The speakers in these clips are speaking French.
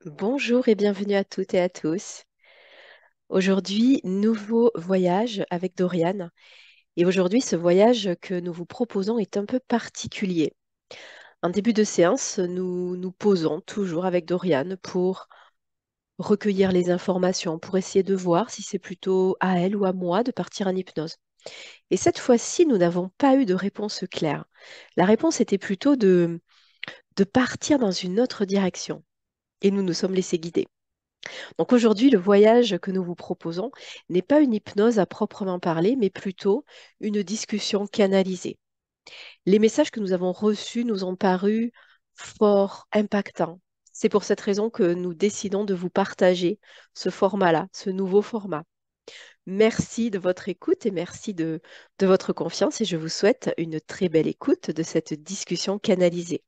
Bonjour et bienvenue à toutes et à tous. Aujourd'hui, nouveau voyage avec Dorian. Et aujourd'hui, ce voyage que nous vous proposons est un peu particulier. En début de séance, nous nous posons toujours avec Dorian pour recueillir les informations, pour essayer de voir si c'est plutôt à elle ou à moi de partir en hypnose. Et cette fois-ci, nous n'avons pas eu de réponse claire. La réponse était plutôt de partir dans une autre direction. Et nous nous sommes laissés guider. Donc aujourd'hui, le voyage que nous vous proposons n'est pas une hypnose à proprement parler, mais plutôt une discussion canalisée. Les messages que nous avons reçus nous ont paru fort impactants. C'est pour cette raison que nous décidons de vous partager ce format-là, ce nouveau format. Merci de votre écoute et merci de votre confiance et je vous souhaite une très belle écoute de cette discussion canalisée.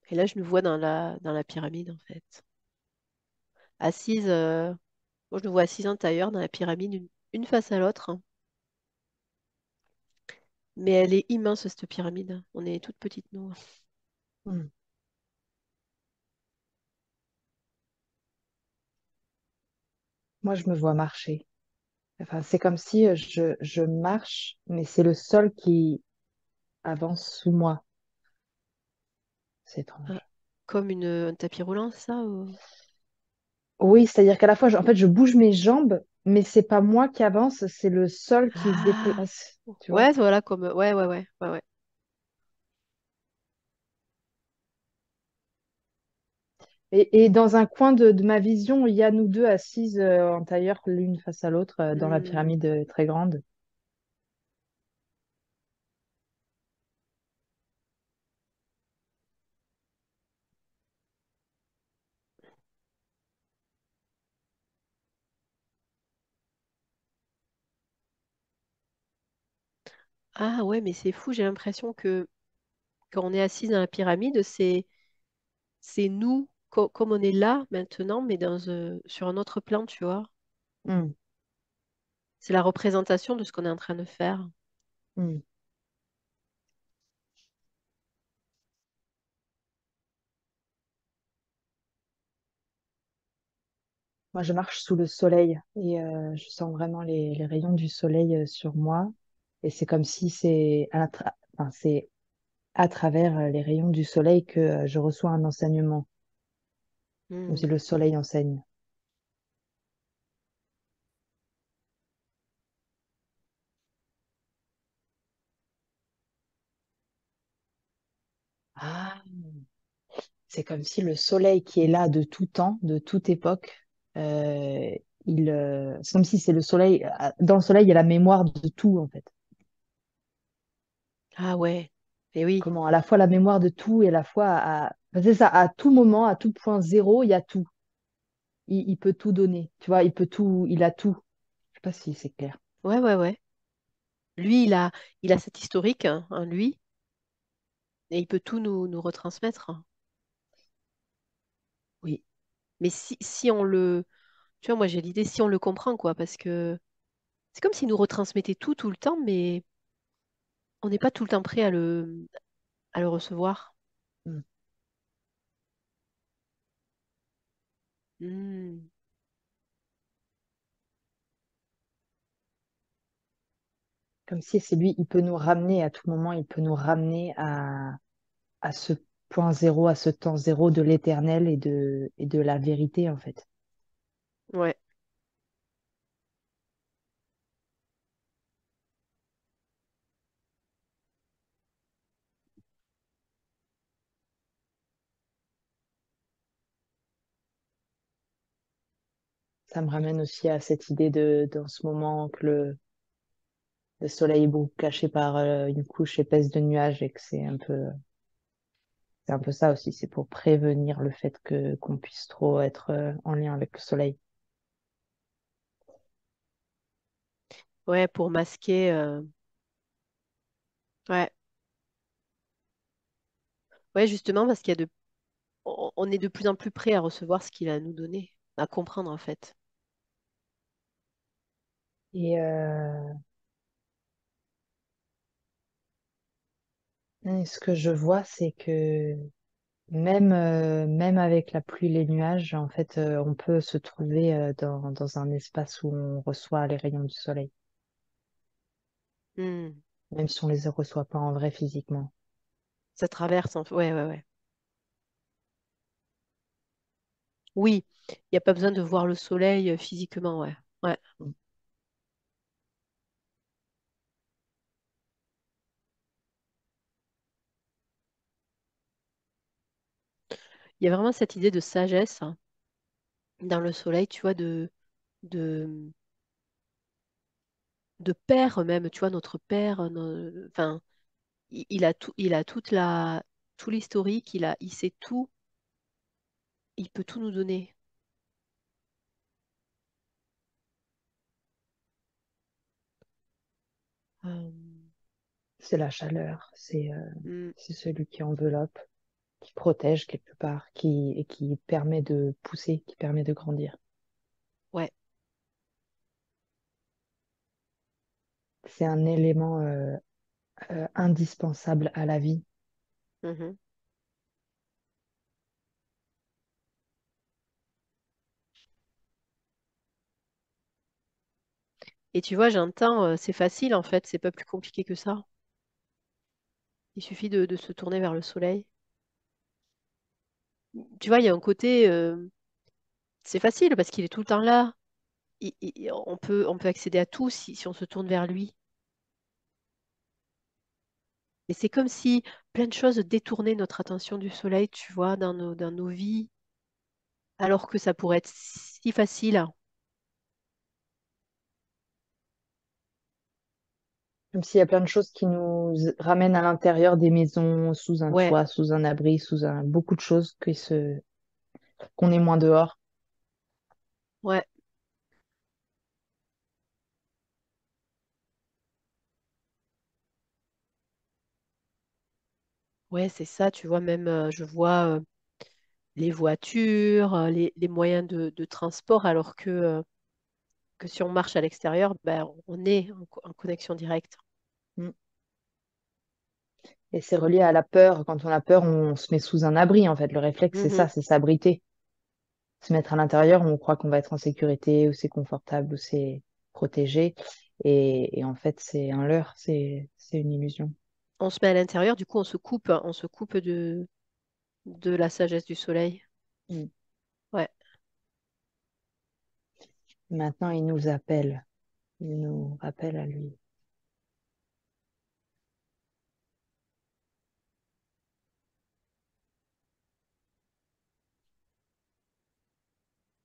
Et là, je nous vois dans la pyramide, en fait, assise. Moi, je nous vois assis en tailleur dans la pyramide, une face à l'autre, hein. Mais elle est immense, cette pyramide. On est toutes petites, nous. Hmm. Moi, je me vois marcher. Enfin, c'est comme si je marche, mais c'est le sol qui avance sous moi. C'est Ah, étrange. comme un tapis roulant, ça Oui, c'est-à-dire qu'à la fois, en fait, je bouge mes jambes, mais c'est pas moi qui avance, c'est le sol qui se Ah, déplace, tu vois. ouais, voilà, comme... Ouais, ouais, ouais, ouais, ouais. Et dans un coin de ma vision, il y a nous deux assises en tailleur, l'une face à l'autre, dans la Hmm. pyramide très grande. Ah ouais, mais c'est fou, j'ai l'impression que quand on est assis dans la pyramide, c'est nous, comme on est là maintenant, mais sur un autre plan, tu vois. Hmm, C'est la représentation de ce qu'on est en train de faire. hmm. Moi, je marche sous le soleil et je sens vraiment les rayons du soleil sur moi. Et c'est comme si enfin, c'est à travers les rayons du soleil que je reçois un enseignement, comme si Hmm. le soleil enseigne. Ah, c'est comme si le soleil qui est là de tout temps, de toute époque, euh, c'est comme si c'est le soleil. Dans le soleil, il y a la mémoire de tout, en fait. Ah ouais, et oui. Comment, à la fois la mémoire de tout et à la fois enfin, c'est ça, à tout moment, à tout point zéro, il y a tout. Il peut tout donner. Tu vois, il peut tout, il a tout. Je sais pas si c'est clair. Ouais, ouais, ouais. Lui, il a cet historique, hein, en lui, et il peut tout nous retransmettre. Oui. Mais si on le... Tu vois, moi j'ai l'idée, si on le comprend, quoi, parce que c'est comme s'il nous retransmettait tout le temps, mais on n'est pas tout le temps prêt à le recevoir. Mm. Hmm. Comme si c'est lui, il peut nous ramener à tout moment, il peut nous ramener à ce point zéro, à ce temps zéro de l'éternel et de la vérité, en fait. Ouais, Ça me ramène aussi à cette idée dans ce moment, que le soleil est beaucoup caché par une couche épaisse de nuages et que c'est un peu ça aussi. C'est pour prévenir le fait qu'on puisse trop être en lien avec le soleil. ouais, pour masquer. Ouais, ouais, justement, parce on est de plus en plus prêt à recevoir ce qu'il a à nous donner, à comprendre en fait. Et Et ce que je vois, c'est que même avec la pluie, les nuages, en fait, on peut se trouver dans un espace où on reçoit les rayons du soleil, Hmm. même si on les reçoit pas en vrai physiquement. Ça traverse, ouais, ouais, ouais. Oui, il n'y a pas besoin de voir le soleil physiquement, ouais. Ouais. Mm. Il y a vraiment cette idée de sagesse hein, dans le soleil, tu vois, de, de père même, tu vois, notre père, enfin, il a tout, il a tout l'historique, il sait tout, il peut tout nous donner. Euh, C'est la chaleur, hmm, c'est celui qui enveloppe, qui protège quelque part, et qui permet de pousser, qui permet de grandir. ouais. C'est un élément indispensable à la vie. Mhm. Et tu vois, j'entends, c'est facile en fait, c'est pas plus compliqué que ça. Il suffit de se tourner vers le soleil. Tu vois, il y a un côté, c'est facile parce qu'il est tout le temps là. On peut accéder à tout si on se tourne vers lui. Et c'est comme si plein de choses détournaient notre attention du soleil, tu vois, dans nos vies, alors que ça pourrait être si facile. Comme s'il y a plein de choses qui nous ramènent à l'intérieur des maisons, sous un Ouais, toit, sous un abri, beaucoup de choses qu'on est moins dehors. ouais, ouais, c'est ça, tu vois, même je vois les voitures, les moyens de transport, alors que si on marche à l'extérieur, ben, on est en connexion directe. Mm. Et c'est relié à la peur. Quand on a peur, on se met sous un abri, en fait. Le réflexe, c'est Mhm. ça, c'est s'abriter. Se mettre à l'intérieur, on croit qu'on va être en sécurité, ou c'est confortable, ou c'est protégé. Et en fait, c'est un leurre, c'est une illusion. On se met à l'intérieur, du coup, on se coupe de la sagesse du soleil. Mm. Ouais. Maintenant, il nous appelle. Il nous rappelle à lui.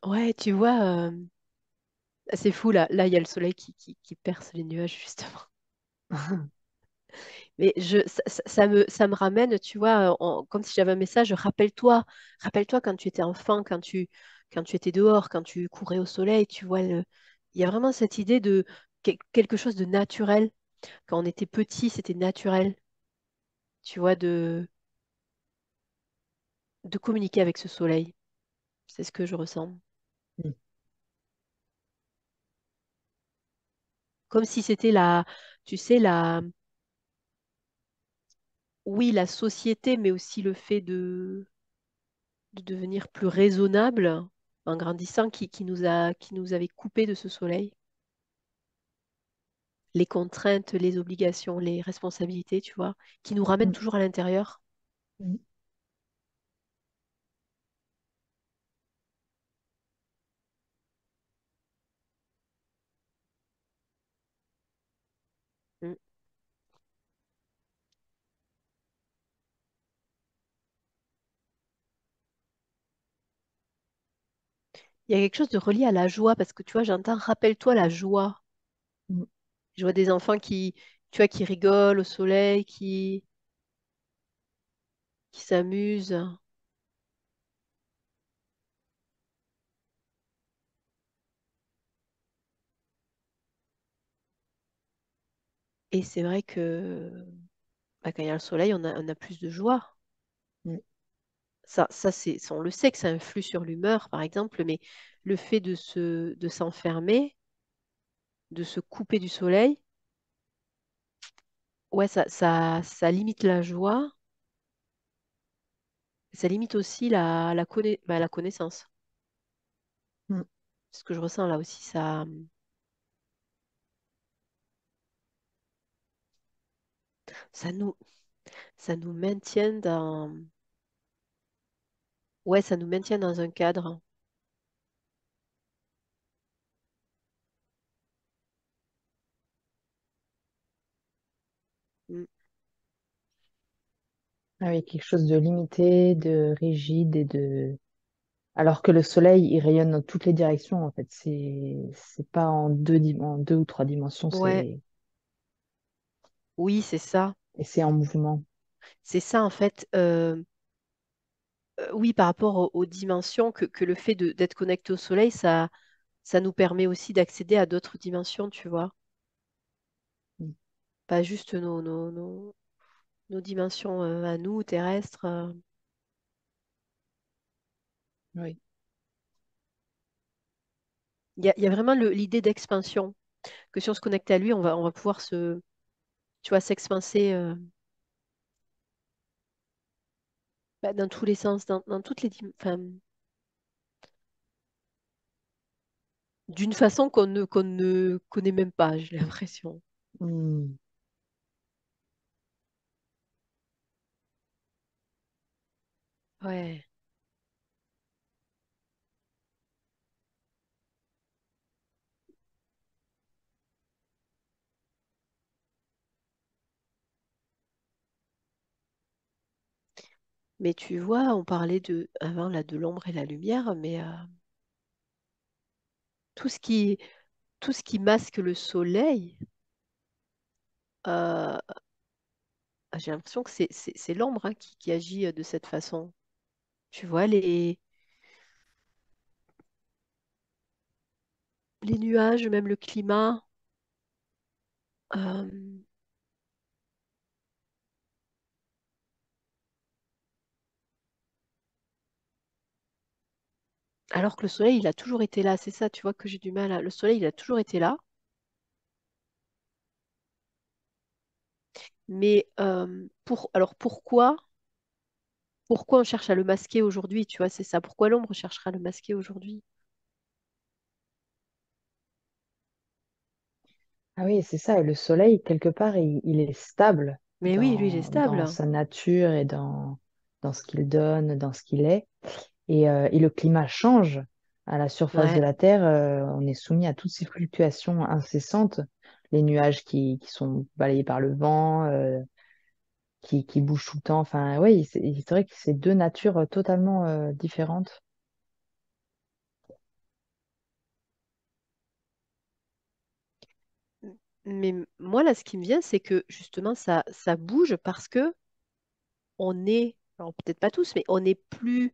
Ouais, tu vois, c'est fou là. Là, il y a le soleil qui perce les nuages, justement. Mais ça me ramène, tu vois, comme si j'avais un message, rappelle-toi quand tu étais enfant, quand tu étais dehors, quand tu courais au soleil, tu vois, il y a vraiment cette idée de quelque chose de naturel. Quand on était petit, c'était naturel, tu vois, de communiquer avec ce soleil. C'est ce que je ressens. Mm. Comme si c'était tu sais, oui, la société, mais aussi le fait de devenir plus raisonnable en grandissant qui nous avait coupé de ce soleil. Les contraintes, les obligations, les responsabilités, tu vois, qui nous ramènent Mm. toujours à l'intérieur. Mm. Mm. Il y a quelque chose de relié à la joie, parce que tu vois, j'entends, rappelle-toi la joie. Mm. Je vois des enfants tu vois, qui rigolent au soleil, qui s'amusent. Et c'est vrai que bah, quand il y a le soleil, on a plus de joie. Mm. On le sait que ça influe sur l'humeur, par exemple, mais le fait de s'enfermer, de se couper du soleil, ouais, ça limite la joie, ça limite aussi la connaissance. Mm. Ce que je ressens là aussi, ça nous, ça nous maintient ouais, ça nous maintient dans un cadre. Mm. Avec quelque chose de limité, de rigide et de... Alors que le soleil, il rayonne dans toutes les directions, en fait. C'est pas en en deux ou trois dimensions, Ouais, oui, c'est ça. et c'est en mouvement. C'est ça, en fait. Oui, par rapport aux dimensions, que le fait d'être connecté au soleil, ça nous permet aussi d'accéder à d'autres dimensions, tu vois. Mm. Pas juste nos dimensions à nous, terrestres. Oui. Il y a vraiment l'idée d'expansion, que si on se connecte à lui, on va pouvoir tu vois, s'expanser bah, dans tous les sens, dans toutes les enfin, d'une façon qu'on ne connaît même pas, j'ai l'impression. Mm. Ouais. Mais tu vois, on parlait avant là, de l'ombre et la lumière, mais tout ce qui, tout ce qui masque le soleil, euh, j'ai l'impression que c'est l'ombre hein, qui agit de cette façon. Tu vois, les nuages, même le climat. euh, alors que le soleil, il a toujours été là. C'est ça, tu vois, que j'ai du mal à... Le soleil, il a toujours été là. Mais alors pourquoi on cherche à le masquer aujourd'hui? Tu vois, c'est ça. Pourquoi l'ombre cherchera à le masquer aujourd'hui? Ah oui, c'est ça. Et le soleil, quelque part, il est stable Mais oui, lui, il est dans stable. sa nature et dans ce qu'il donne, dans ce qu'il est. Et le climat change. À la surface de Ouais. la Terre, on est soumis à toutes ces fluctuations incessantes. Les nuages qui sont balayés par le vent, qui bougent tout le temps. Enfin, oui, c'est vrai que c'est deux natures totalement différentes. Mais moi, là, ce qui me vient, c'est que justement, ça bouge parce que on est, alors peut-être pas tous, mais on est plus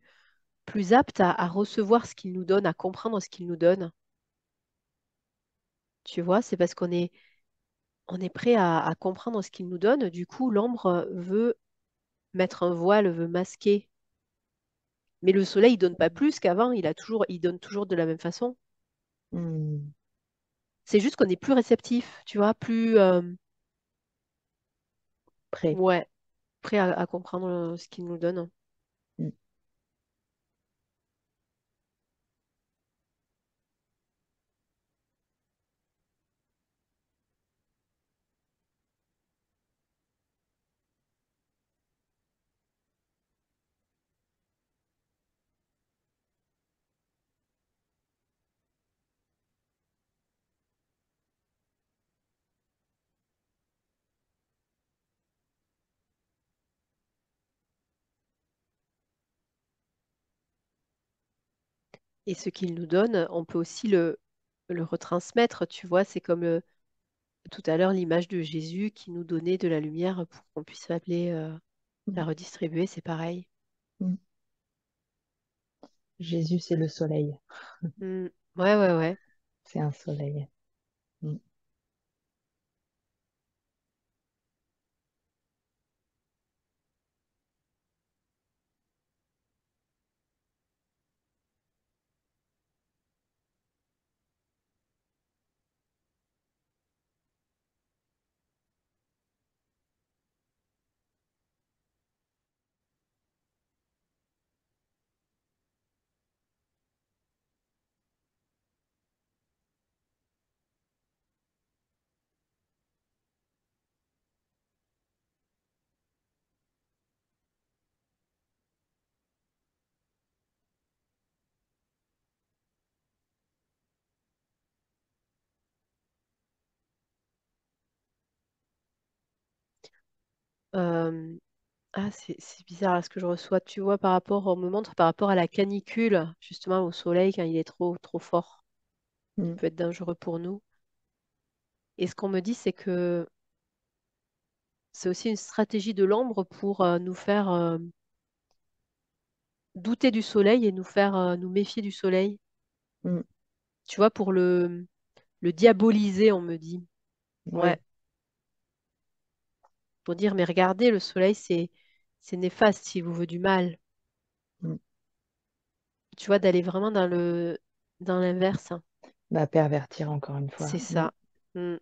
apte à recevoir ce qu'il nous donne, à comprendre ce qu'il nous donne. Tu vois, c'est parce on est prêt à comprendre ce qu'il nous donne. Du coup, l'ombre veut mettre un voile, veut masquer. Mais le soleil, il donne pas plus qu'avant. Il donne toujours de la même façon. Hmm, C'est juste qu'on est plus réceptif, tu vois, près. ouais, prêt à comprendre ce qu'il nous donne. Hmm. Et ce qu'il nous donne, on peut aussi le retransmettre, tu vois. C'est comme tout à l'heure l'image de Jésus qui nous donnait de la lumière pour qu'on puisse la Hmm. redistribuer, c'est pareil. Hmm. Jésus, c'est le soleil. Mm. Ouais, ouais, ouais. C'est un soleil. Hmm. Euh, ah, c'est bizarre là, ce que je reçois. Tu vois, par rapport, on me montre par rapport à la canicule, justement au soleil quand il est trop fort, qui Mm, peut être dangereux pour nous. Et ce qu'on me dit, c'est que c'est aussi une stratégie de l'ombre pour nous faire douter du soleil et nous faire nous méfier du soleil. mm, Tu vois, pour le diaboliser, on me dit. Ouais, ouais, pour dire, mais regardez, le soleil, c'est néfaste s'il vous veut du mal. mm. Tu vois, d'aller vraiment dans l'inverse, hein. Bah, pervertir encore une fois. C'est Mm. ça. Mm.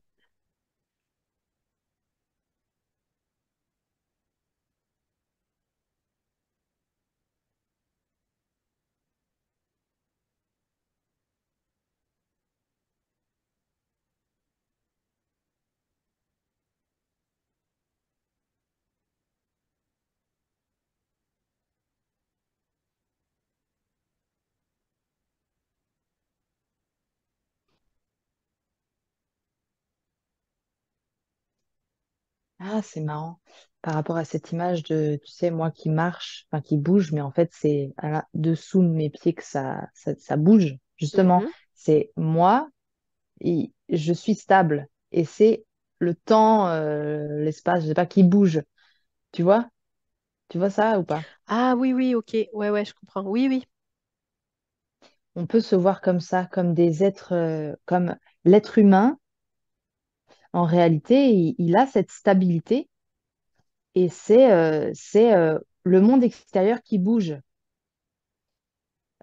Ah, c'est marrant. Par rapport à cette image de, tu sais, moi qui marche, enfin qui bouge, mais en fait, c'est dessous de mes pieds que ça bouge. Justement, Mhm. c'est moi, je suis stable. Et c'est le temps, l'espace, je sais pas, qui bouge. Tu vois? Tu vois ça ou pas? Ah oui, oui, ok. Ouais, ouais, je comprends. Oui, oui. On peut se voir comme ça, comme des êtres, comme l'être humain, en réalité, il a cette stabilité et c'est le monde extérieur qui bouge.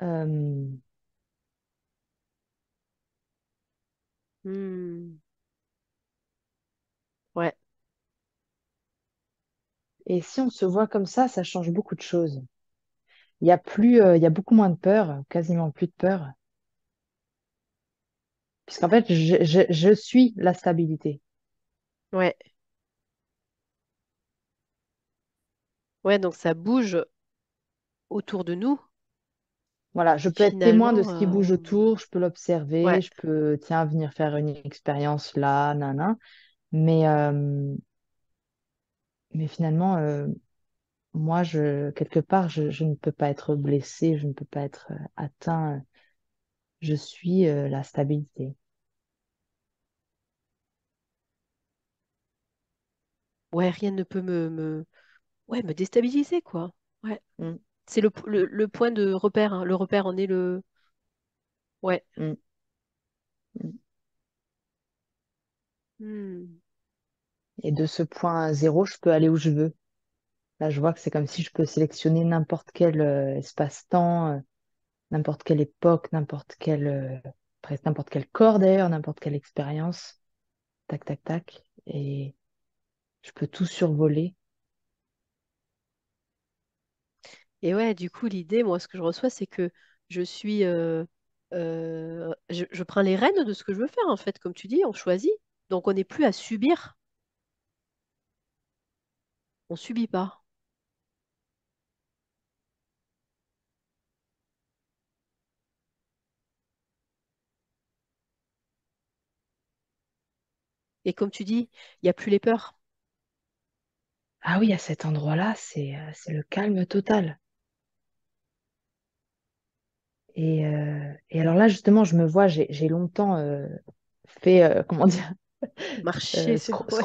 Euh, Hmm. Ouais, et si on se voit comme ça change beaucoup de choses. Il y a beaucoup moins de peur, quasiment plus de peur, puisqu'en fait, je suis la stabilité. ouais. Ouais, donc ça bouge autour de nous. Voilà, je peux être témoin de Finalement, ce qui bouge autour, je peux l'observer, ouais. je peux, tiens, venir faire une expérience là, nana. Mais, euh, mais finalement, moi, quelque part, je ne peux pas être blessée, je ne peux pas être atteint. Je suis la stabilité. Ouais, rien ne peut ouais, me déstabiliser, quoi. Ouais. Mm, C'est le point de repère, hein. Le repère, on est le. Ouais. mm, mm. Hmm. Et de ce point zéro, je peux aller où je veux. Là, je vois que c'est comme si je peux sélectionner n'importe quel espace-temps, n'importe quelle époque, presque n'importe quel corps d'ailleurs, n'importe quelle expérience. Tac, tac, tac. Et je peux tout survoler. Et ouais, du coup, l'idée, moi, ce que je reçois, c'est que je suis. Je prends les rênes de ce que je veux faire, en fait. Comme tu dis, on choisit. Donc, on n'est plus à subir. On subit pas. Et comme tu dis, il n'y a plus les peurs. Ah oui, à cet endroit-là, c'est le calme total. Et alors là, justement, je me vois, j'ai longtemps fait, comment dire, Marcher sur. Ouais.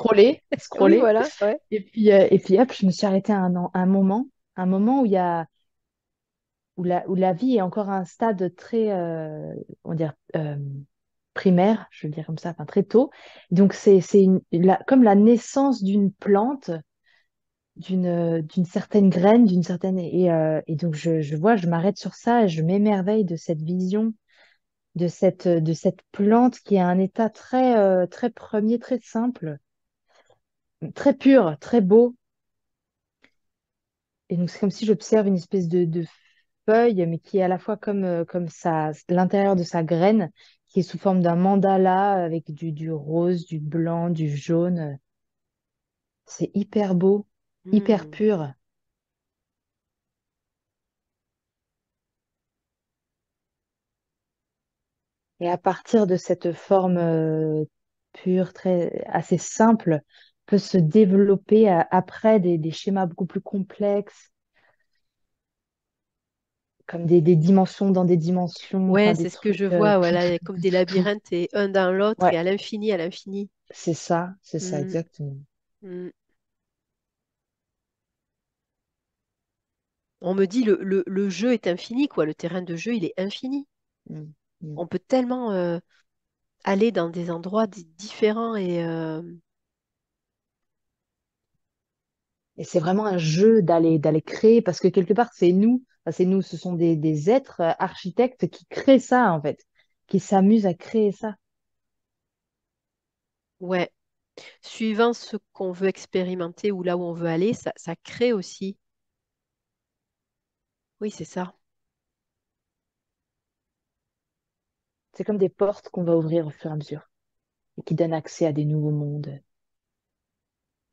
Oui, scroller. voilà. Ouais. Et puis hop, je me suis arrêtée à un moment où il y a, où la vie est encore à un stade très, on va dire, primaire, je veux dire comme ça, enfin très tôt. Donc comme la naissance d'une plante, d'une certaine graine, d'une certaine, et donc je vois, je m'arrête sur ça et je m'émerveille de cette vision, de cette plante qui est à un état très premier, très simple, très pur, très beau. Et donc, c'est comme si j'observe une espèce de feuille, mais qui est à la fois comme l'intérieur de sa graine, qui est sous forme d'un mandala avec du rose, du blanc, du jaune. C'est hyper beau, hyper Hmm. pur. Et à partir de cette forme pure, assez simple, peut se développer après des schémas beaucoup plus complexes, comme des dimensions dans des dimensions, Ouais, enfin des c'est ce que je trucs, vois. tout, Voilà, il tout, y a comme tout, des tout, tout. labyrinthes et un dans l'autre et Ouais, à l'infini, à l'infini. c'est ça, Mm, mm. On me dit le jeu est infini, quoi. Le terrain de jeu, il est infini. mm, mm. On peut tellement aller dans des endroits différents et Et c'est vraiment un jeu d'aller créer, parce que quelque part, c'est nous, enfin, c'est nous, ce sont des êtres architectes qui créent ça, en fait, qui s'amusent à créer ça. ouais, suivant ce qu'on veut expérimenter ou là où on veut aller, ça crée aussi. Oui, c'est ça. C'est comme des portes qu'on va ouvrir au fur et à mesure, et qui donnent accès à des nouveaux mondes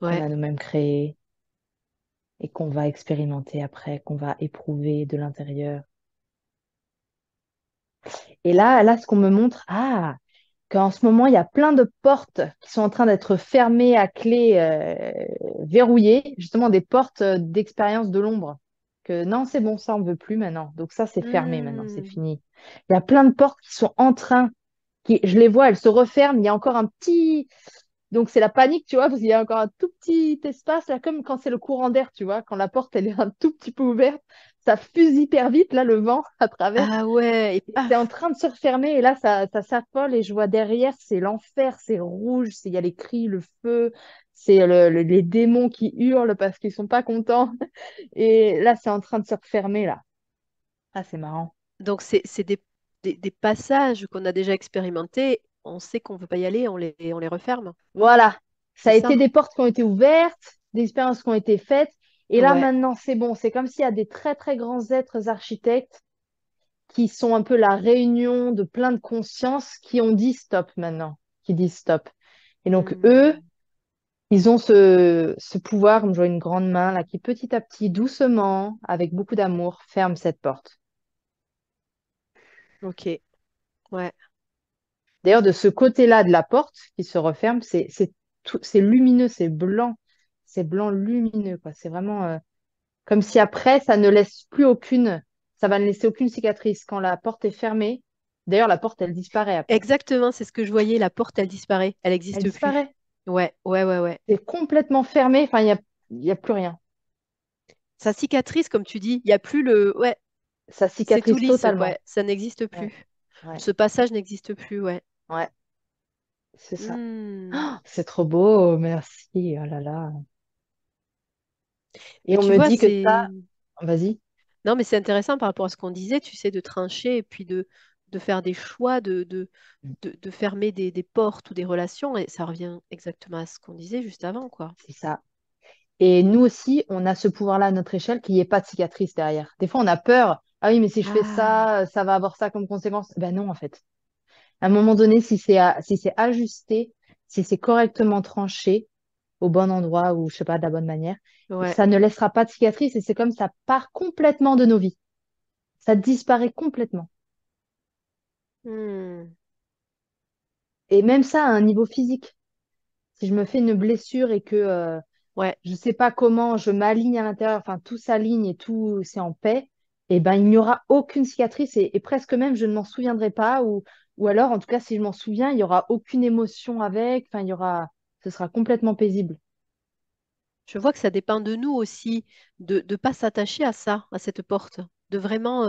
qu'on Ouais. a nous-mêmes créés, et qu'on va expérimenter après, qu'on va éprouver de l'intérieur. Et là, ce qu'on me montre, qu'en ce moment, il y a plein de portes qui sont en train d'être fermées à clé verrouillées, justement des portes d'expérience de l'ombre. Que non, c'est bon, ça, on veut plus maintenant. Donc ça, c'est fermé maintenant, c'est Hmm. fini. Il y a plein de portes qui sont en train, je les vois, elles se referment. Il y a encore un petit, donc c'est la panique, tu vois, parce qu'il y a encore un tout petit espace, là, comme quand c'est le courant d'air, tu vois, quand la porte, elle est un tout petit peu ouverte, ça fuse hyper vite, là, le vent à travers. Ah ouais, et C'est en paf. train de se refermer, et là, ça s'affole, et je vois derrière, c'est l'enfer, c'est rouge, il y a les cris, le feu, c'est les démons qui hurlent parce qu'ils sont pas contents. Et là, c'est en train de se refermer, là. Ah, c'est marrant. Donc c'est des passages qu'on a déjà expérimentés. On sait qu'on ne veut pas y aller, on les referme. Voilà, ça C'est a été ça? des portes qui ont été ouvertes, des expériences qui ont été faites, et là, Ouais. maintenant, c'est bon, c'est comme s'il y a des très, très grands êtres architectes qui sont un peu la réunion de plein de consciences qui ont dit stop maintenant, qui disent stop. Et donc, eux, Hmm. ils ont ce pouvoir, comme je vois une grande main là, qui petit à petit, doucement, avec beaucoup d'amour, ferme cette porte. Ok. Ouais. D'ailleurs, de ce côté-là de la porte qui se referme, c'est lumineux, c'est blanc lumineux, quoi. C'est vraiment comme si après, ça ne laisse plus aucune, ça va ne laisser aucune cicatrice. Quand la porte est fermée, d'ailleurs, la porte, elle disparaît après. Exactement, c'est ce que je voyais. La porte, elle disparaît. Elle Elle n'existe plus. disparaît. Ouais, ouais, ouais, ouais. C'est complètement fermé, enfin, il y a plus rien. Sa cicatrice, comme tu dis, il n'y a plus le. Ouais, Ça c'est tout cicatrise lisse. totalement. Ouais, ça n'existe Ouais, plus. ouais, Ce passage n'existe plus. Ouais. ouais, c'est ça. Hmm. Oh, c'est trop beau, merci. Oh là là. Et Mais on tu me vois, dit que ça, c'est. vas-y. Non, mais c'est intéressant par rapport à ce qu'on disait, tu sais, de trancher et puis de faire des choix, de fermer des portes ou des relations. Et ça revient exactement à ce qu'on disait juste avant, quoi. C'est ça. Et nous aussi, on a ce pouvoir-là à notre échelle qu'il n'y ait pas de cicatrice derrière. Des fois, on a peur. Ah oui, mais si je fais Ah, ça, ça va avoir ça comme conséquence. Ben non, en fait. À un moment donné, si c'est ajusté, si c'est correctement tranché au bon endroit ou je sais pas, de la bonne manière, ouais. ça ne laissera pas de cicatrice et c'est comme ça part complètement de nos vies. Ça disparaît complètement. Hmm. Et même ça à un niveau physique. Si je me fais une blessure et que Ouais. je sais pas comment je m'aligne à l'intérieur, enfin tout s'aligne et tout c'est en paix, et ben il n'y aura aucune cicatrice et presque même je ne m'en souviendrai pas ou alors en tout cas si je m'en souviens, il y aura aucune émotion avec, enfin il y aura, ce sera complètement paisible. Je vois que ça dépend de nous aussi, de ne pas s'attacher à ça, à cette porte, de vraiment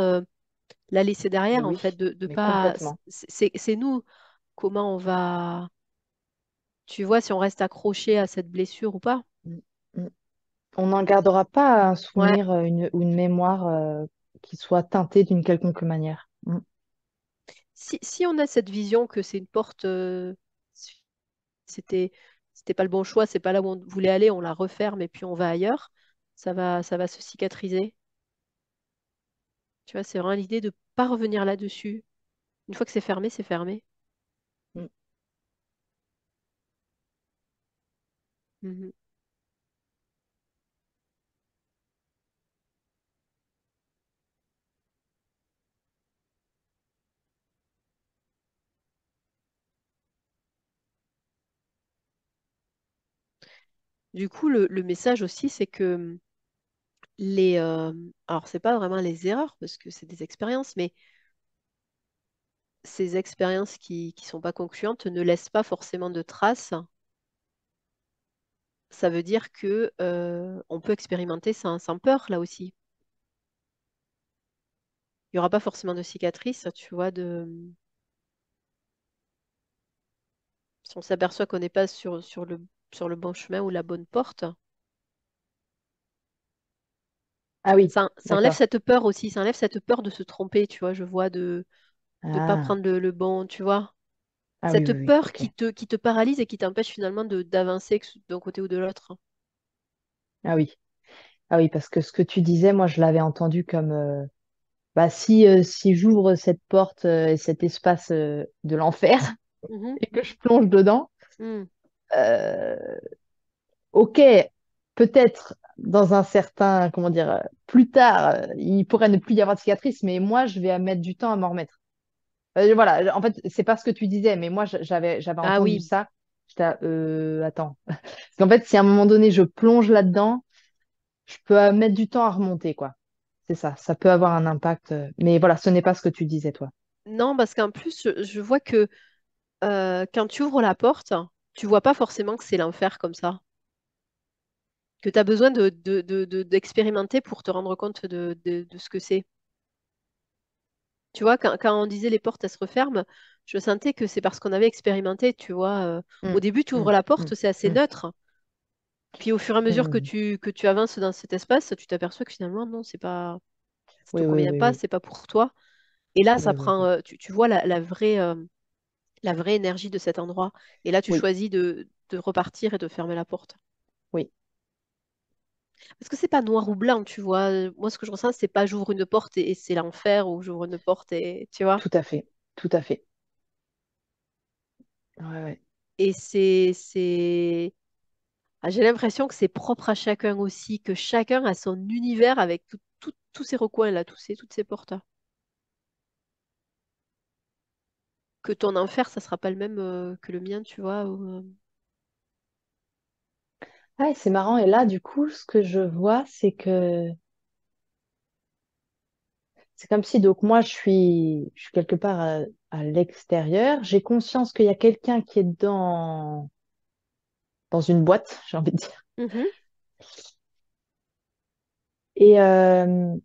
la laisser Mais derrière, en fait, oui, de mais pas. complètement. C'est nous comment on va. Tu vois, si on reste accroché à cette blessure ou pas. Mm, mm. On n'en gardera pas un Ouais. souvenir ou une mémoire qui soit teintée d'une quelconque manière. Mm, Si on a cette vision que c'est une porte, c'était c'était pas le bon choix, c'est pas là où on voulait aller, on la referme et puis on va ailleurs, ça va se cicatriser. Tu vois, c'est vraiment l'idée de pas revenir là-dessus. Une fois que c'est fermé, c'est fermé. mm. Mhm. Du coup, le message aussi, c'est que les... alors, c'est pas vraiment les erreurs, parce que c'est des expériences, mais ces expériences qui sont pas concluantes ne laissent pas forcément de traces. Ça veut dire que on peut expérimenter sans peur, là aussi. Il n'y aura pas forcément de cicatrices, tu vois, si on s'aperçoit qu'on n'est pas sur le bon chemin ou la bonne porte. Ah oui, Ça enlève d'accord. cette peur aussi, ça enlève cette peur de se tromper, tu vois, je vois de pas Ah, prendre le bon, tu vois. ah oui, Cette oui, oui, peur ok. qui te paralyse et qui t'empêche finalement d'avancer d'un côté ou de l'autre. Ah oui. Ah oui, parce que ce que tu disais, moi, je l'avais entendu comme bah, si j'ouvre cette porte et cet espace de l'enfer Mhm. et que je plonge dedans, Mm. euh, ok, peut-être dans un certain, comment dire, plus tard, il pourrait ne plus y avoir de cicatrice, mais moi, je vais mettre du temps à m'en remettre. Voilà, en fait, c'est pas ce que tu disais, mais moi, j'avais Ah entendu oui, ça. J'étais là, attends. Parce qu'en fait, si à un moment donné, je plonge là-dedans, je peux mettre du temps à remonter, quoi. C'est ça peut avoir un impact. Mais voilà, ce n'est pas ce que tu disais, toi. non, parce qu'en plus, je vois que quand tu ouvres la porte, tu vois pas forcément que c'est l'enfer comme ça. Que tu as besoin d'expérimenter pour te rendre compte de ce que c'est. Tu vois, quand on disait les portes, elles se referment, je sentais que c'est parce qu'on avait expérimenté, tu vois. Au Mm, début, tu ouvres mm, la mm, porte, c'est assez mm, neutre. Puis au fur et à mesure mm. que tu avances dans cet espace, tu t'aperçois que finalement, non, c'est pas, ça te Oui, oui, convient oui, pas, oui. c'est pas pour toi. Et là, ça Oui, oui, prend, oui. tu vois la vraie énergie de cet endroit. Et là, tu Oui, choisis de repartir et de fermer la porte. oui, Parce que c'est pas noir ou blanc, tu vois. Moi, ce que je ressens, c'est pas j'ouvre une porte et c'est l'enfer ou j'ouvre une porte et tu vois. tout à fait. Tout à fait. Ouais, ouais. Et j'ai l'impression que c'est propre à chacun aussi, que chacun a son univers avec tous ces recoins là, toutes ces portes. Que ton enfer, ça sera pas le même que le mien, tu vois. Ouais, c'est marrant. Et là, du coup, ce que je vois, c'est que c'est comme si, donc, moi, je suis quelque part à l'extérieur. J'ai conscience qu'il y a quelqu'un qui est dans une boîte, j'ai envie de dire. Mhm. Et, euh,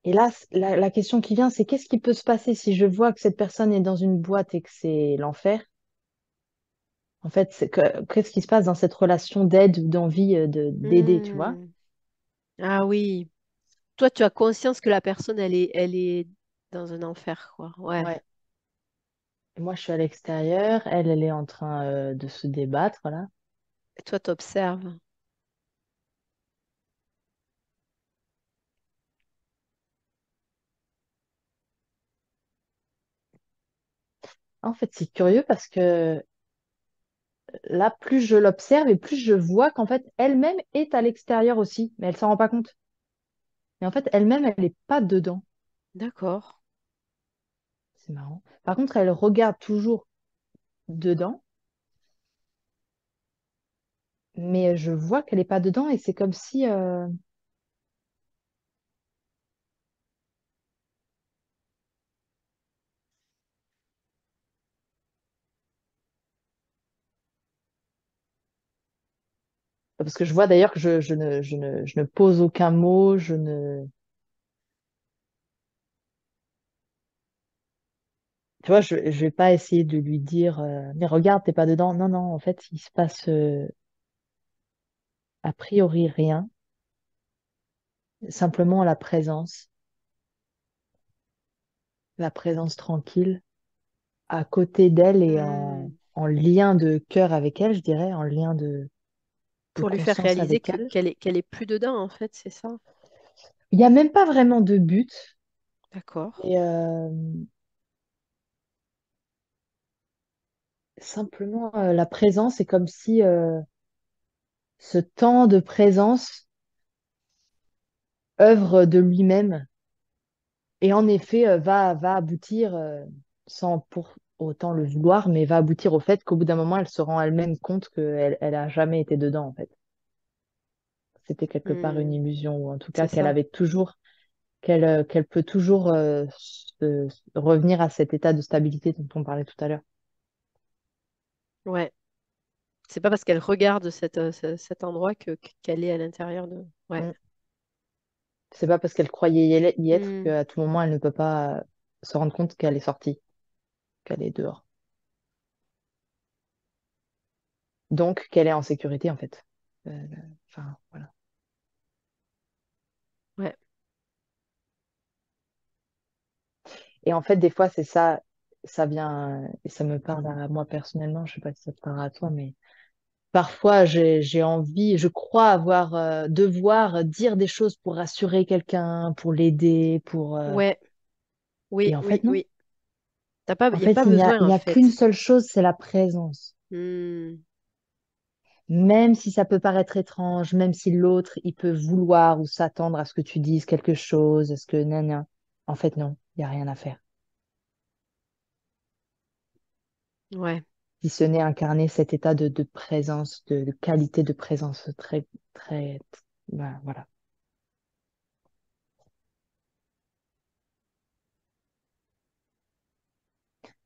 et là, la question qui vient, c'est qu'est-ce qui peut se passer si je vois que cette personne est dans une boîte et que c'est l'enfer? En fait, qu'est-ce qui se passe dans cette relation d'aide ou d'envie d'aider, tu vois? Hmm. Ah oui. Toi, tu as conscience que la personne, elle est dans un enfer, quoi. Ouais. Ouais. Et moi, je suis à l'extérieur, elle est en train de se débattre, là. Et toi, tu observes. En fait, c'est curieux parce que là, plus je l'observe et plus je vois qu'en fait, elle-même est à l'extérieur aussi, mais elle s'en rend pas compte. Mais en fait, elle-même, elle n'est pas dedans. D'accord. C'est marrant. Par contre, elle regarde toujours dedans, mais je vois qu'elle n'est pas dedans et c'est comme si, parce que je vois d'ailleurs que je ne pose aucun mot, tu vois, je vais pas essayer de lui dire, mais regarde, t'es pas dedans. Non, non, en fait, il se passe a priori rien, simplement la présence tranquille à côté d'elle et Hmm. en lien de cœur avec elle, je dirais, en lien de Pour lui faire conscience réaliser avec elle. qu'elle est plus dedans, en fait, c'est ça. Il n'y a même pas vraiment de but. D'accord. Et simplement, la présence est comme si ce temps de présence œuvre de lui-même et en effet va aboutir sans autant le vouloir, mais va aboutir au fait qu'au bout d'un moment, elle se rend elle-même compte qu'elle a jamais été dedans, en fait. C'était quelque part une Hmm, illusion, ou en tout c'est cas qu'elle ça. avait toujours, qu'elle peut toujours revenir à cet état de stabilité dont on parlait tout à l'heure. Ouais. C'est pas parce qu'elle regarde cet endroit qu'elle est à l'intérieur de. Ouais. Mm. C'est pas parce qu'elle croyait y être Hmm, qu'à tout moment, elle ne peut pas se rendre compte qu'elle est sortie, qu'elle est dehors. Donc, qu'elle est en sécurité, en fait. Euh, Enfin, voilà. ouais. Et en fait, des fois, c'est ça, ça vient, et ça me parle à moi personnellement, je sais pas si ça te parle à toi, mais parfois, j'ai envie, je crois avoir, devoir dire des choses pour rassurer quelqu'un, pour l'aider, Ouais. Oui, et en oui, fait, non. oui. T'as pas, En y a fait, pas besoin, il en n'y a qu'une fait. seule chose, c'est la présence. Hmm, Même si ça peut paraître étrange, même si l'autre, il peut vouloir ou s'attendre à ce que tu dises quelque chose, à ce que nan. En fait, non, il n'y a rien à faire. ouais. Si ce n'est incarner cet état de présence, de qualité de présence très, très, ben, voilà.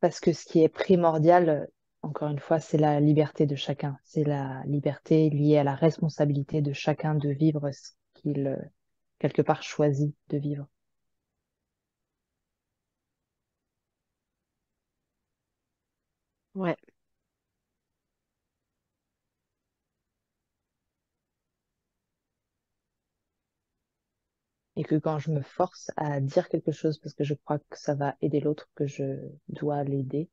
Parce que ce qui est primordial, encore une fois, c'est la liberté de chacun. C'est la liberté liée à la responsabilité de chacun de vivre ce qu'il, quelque part, choisit de vivre. Ouais. Et que quand je me force à dire quelque chose parce que je crois que ça va aider l'autre, que je dois l'aider,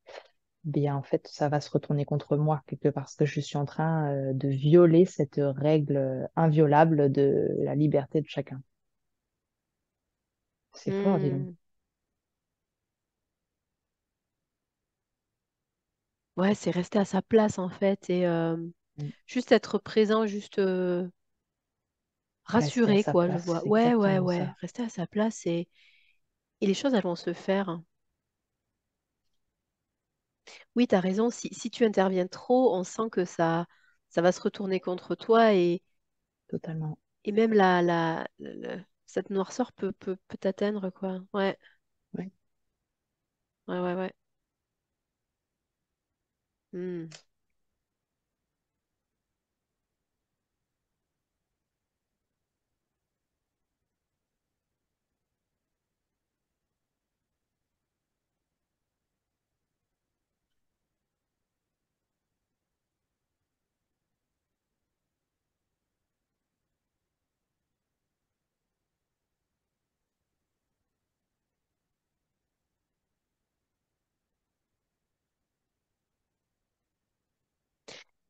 bien en fait, ça va se retourner contre moi quelque part parce que je suis en train de violer cette règle inviolable de la liberté de chacun. C'est fort, dis donc. Hmm, ouais, c'est rester à sa place, en fait, et Mm. juste être présent, juste Rester à rassuré, sa quoi, je place, vois. c'est Ouais, ouais, exactement ouais. ça. Rester à sa place et les choses, elles vont se faire. Oui, tu as raison. Si tu interviens trop, on sent que ça va se retourner contre toi Totalement. et même cette noirceur peut t'atteindre, quoi. Ouais, Ouais. ouais, ouais, ouais. Hmm.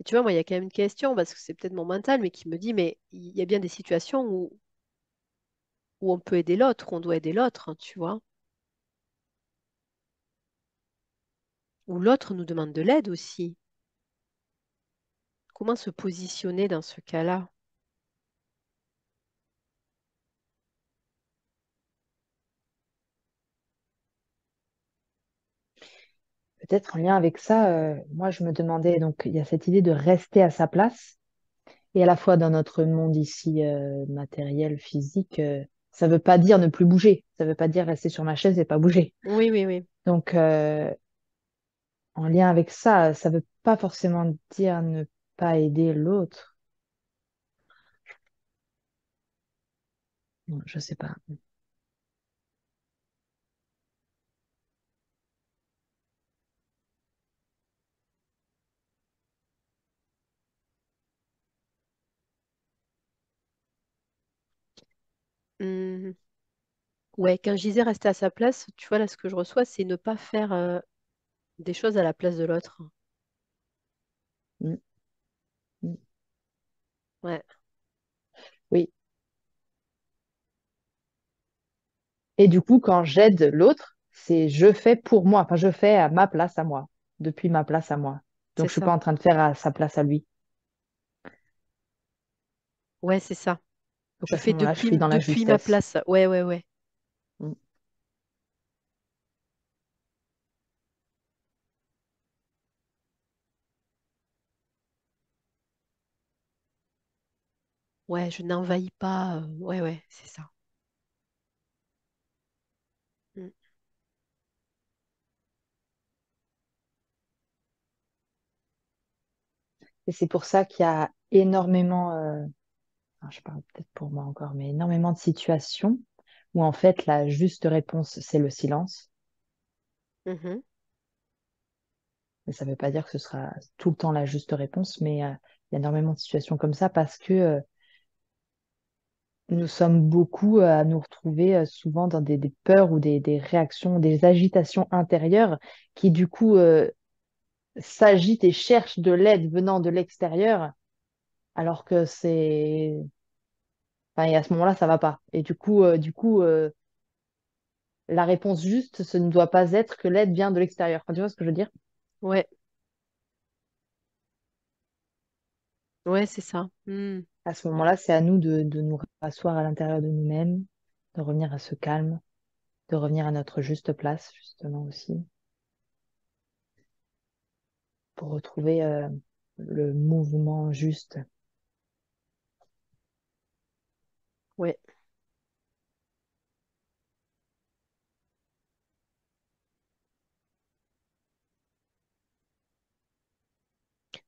Et tu vois, moi, il y a quand même une question, parce que c'est peut-être mon mental, mais qui me dit, mais il y a bien des situations où on peut aider l'autre, où on doit aider l'autre, hein, tu vois, où l'autre nous demande de l'aide aussi. Comment se positionner dans ce cas-là? Peut-être en lien avec ça, moi je me demandais, donc il y a cette idée de rester à sa place, et à la fois dans notre monde ici matériel, physique, ça veut pas dire ne plus bouger, ça veut pas dire rester sur ma chaise et pas bouger. Oui, oui, oui. Donc en lien avec ça, ça veut pas forcément dire ne pas aider l'autre. Non, je sais pas. Hmm. Ouais, quand je disais rester à sa place, tu vois, là, ce que je reçois, c'est ne pas faire des choses à la place de l'autre. Mm, mm. Ouais, Oui. Et du coup, quand j'aide l'autre, c'est je fais pour moi, enfin je fais à ma place à moi, depuis ma place à moi. c'est Donc je suis pas ça. en train de faire à sa place à lui. Ouais, c'est ça. Donc Je à ce fais moment-là, je suis dans la depuis ma justesse. place. Ouais, ouais, ouais. Mm. Ouais, je n'envahis pas. Ouais, ouais, c'est ça. Mm. Et c'est pour ça qu'il y a énormément, enfin, je parle peut-être pour moi encore, mais énormément de situations où en fait la juste réponse, c'est le silence. Mhm. Mais ça ne veut pas dire que ce sera tout le temps la juste réponse, mais il y a énormément de situations comme ça parce que nous sommes beaucoup à nous retrouver souvent dans des peurs ou des réactions, des agitations intérieures qui du coup s'agitent et cherchent de l'aide venant de l'extérieur, alors que enfin, et à ce moment-là, ça va pas. Et la réponse juste, ce ne doit pas être que l'aide vient de l'extérieur. Enfin, tu vois ce que je veux dire? Ouais, ouais, c'est ça. À ce moment-là, c'est à nous de nous rasseoir à l'intérieur de nous-mêmes, de revenir à ce calme, de revenir à notre juste place, justement aussi, pour retrouver le mouvement juste. Ouais.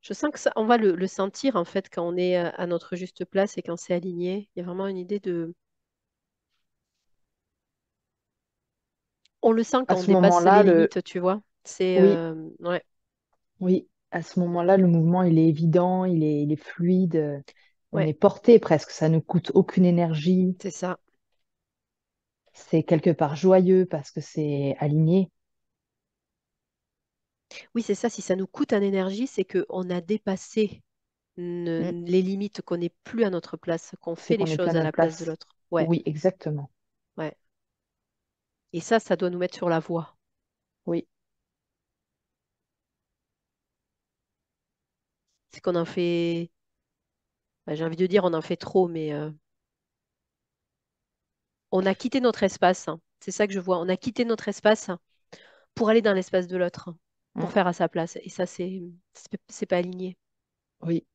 Je sens que ça, on va le sentir en fait quand on est à notre juste place et quand c'est aligné. Il y a vraiment une idée de. On le sent À quand on ce dépasse moment-là, les limites, tu vois. C'est oui, ouais, oui, à ce moment-là, le mouvement, il est évident, il est fluide, on ouais, est porté presque, ça ne coûte aucune énergie, c'est ça. c'est quelque part joyeux parce que c'est aligné. Oui, c'est ça. Si ça nous coûte en énergie, c'est qu'on a dépassé Mm. les limites, qu'on n'est plus à notre place, qu'on C'est fait les qu'on n'est plus à choses à la notre place de place. l'autre. Ouais, Oui, exactement. ouais. Et ça doit nous mettre sur la voie. Oui, C'est qu'on en fait, bah, j'ai envie de dire, on en fait trop, mais on a quitté notre espace, hein. C'est ça que je vois. On a quitté notre espace pour aller dans l'espace de l'autre, hein, pour Mm. faire à sa place. Et ça, c'est pas aligné. Oui,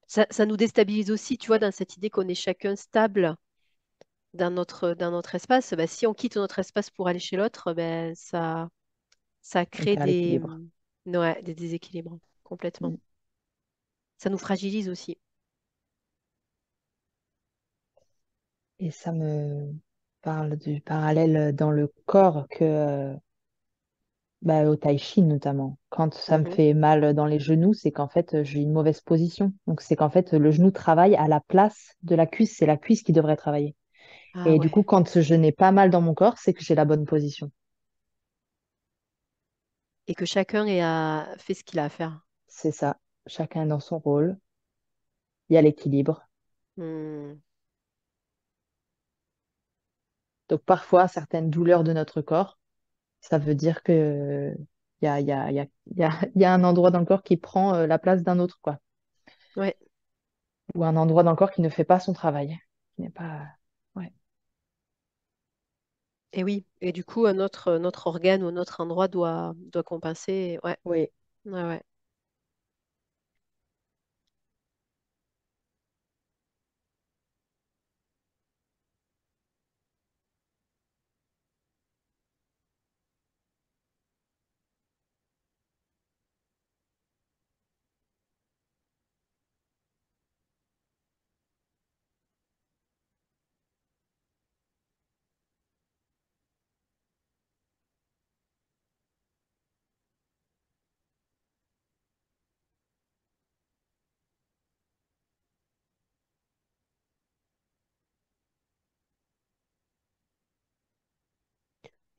Ça nous déstabilise aussi, tu vois, dans cette idée qu'on est chacun stable dans notre espace. Bah, si on quitte notre espace pour aller chez l'autre, ben, ça on crée perd l'équilibre. ouais, des déséquilibres complètement. Mm. Ça Ça nous fragilise aussi. Et ça me parle du parallèle dans le corps que bah, au tai chi notamment. Quand ça me Mhm. fait mal dans les genoux, c'est qu'en fait j'ai une mauvaise position. Donc c'est qu'en fait le genou travaille à la place de la cuisse. C'est la cuisse qui devrait travailler. Ah Et du coup, ouais. quand je n'ai pas mal dans mon corps, c'est que j'ai la bonne position. Et que chacun fait ce qu'il a à faire. C'est ça. Chacun dans son rôle. Il y a l'équilibre. Hmm. Donc parfois, certaines douleurs de notre corps, ça veut dire que il y a un endroit dans le corps qui prend la place d'un autre, quoi. Ouais. Ou un endroit dans le corps qui ne fait pas son travail. Qui n'est pas. Ouais. Et oui. Et du coup, notre organe ou notre endroit doit compenser. Ouais. Oui. Ouais, ouais.